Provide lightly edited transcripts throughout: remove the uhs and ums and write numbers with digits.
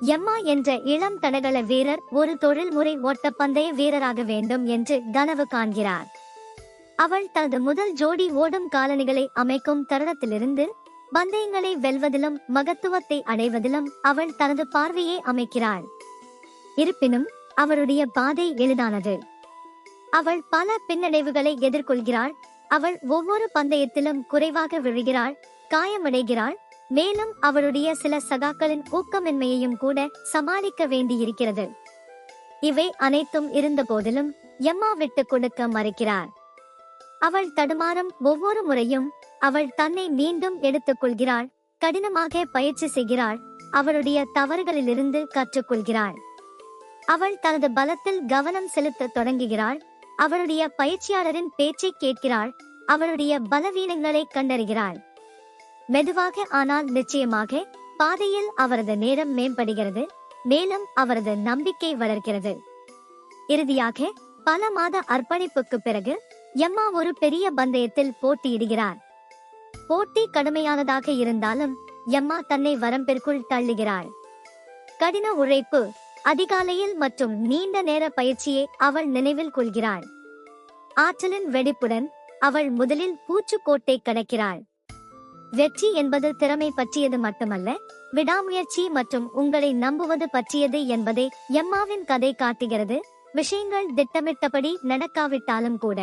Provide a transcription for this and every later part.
எம்மா என்ற இளம் தடகள வீரர் ஒரு தொழில்முறை ஓட்டப்பந்தய வீரராக வேண்டும் என்று கனவு காண்கிறார். அவள் தனது முதல் ஜோடி ஓடும் காலணிகளை அமைக்கும் தருணத்திலிருந்து பந்தயங்களை வெல்வதிலும் மகத்துவத்தை அடைவதிலும் அவள் தனது பார்வையை அமைக்கிறாள். இருப்பினும் அவருடைய பாதை எளிதானது. அவள் பல பின்னடைவுகளை எதிர்கொள்கிறாள். அவள் ஒவ்வொரு பந்தயத்திலும் குறைவாக விழுகிறாள், காயமடைகிறாள். மேலும் அவளுடைய சில சகாக்களின் ஊக்கமின்மையையும் கூட சமாளிக்க வேண்டியிருக்கிறது. இவை அனைத்தும் இருந்த போதிலும் எம்மா விட்டுக் கொடுக்க மறுக்கிறார். அவள் தடுமாறும் ஒவ்வொரு முறையும் அவள் தன்னை மீண்டும் எடுத்துக் கொள்கிறாள், கடினமாக பயிற்சி செய்கிறாள், அவளுடைய தவறுகளிலிருந்து கற்றுக்கொள்கிறாள். அவள் தனது பலத்தில் கவனம் செலுத்த தொடங்குகிறாள், அவளுடைய பயிற்சியாளரின் பேச்சை கேட்கிறாள், அவளுடைய பலவீனங்களை கண்டறிகிறாள். மெதுவாக ஆனால் நிச்சயமாக பாதையில் அவரது நேரம் மேம்படுகிறது, மேலும் அவரது நம்பிக்கை வளர்கிறது. இறுதியாக பல மாத அர்ப்பணிப்புக்கு பிறகு எம்மா ஒரு பெரிய பந்தயத்தில் போட்டியிடுகிறார். போட்டி கடுமையானதாக இருந்தாலும் எம்மா தன்னை வரம்பிற்குள் தள்ளுகிறாள். கடின உழைப்பு, அதிகாலையில் மற்றும் நீண்ட நேர பயிற்சியை அவள் நினைவில் கொள்கிறாள். ஆற்றலின் வெடிப்புடன் அவள் முதலில் பூச்சுக்கோட்டை கடக்கிறாள். வெற்றி என்பது திறமை பற்றியது மட்டுமல்ல, விடாமுயற்சி மற்றும் உங்களை நம்புவது பற்றியது என்பதை எம்மாவின் கதை காட்டுகிறது. விஷயங்கள் திட்டமிட்டபடி நடக்காவிட்டாலும் கூட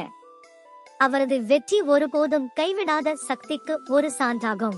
அவரது வெற்றி ஒருபோதும் கைவிடாத சக்திக்கு ஒரு சான்றாகும்.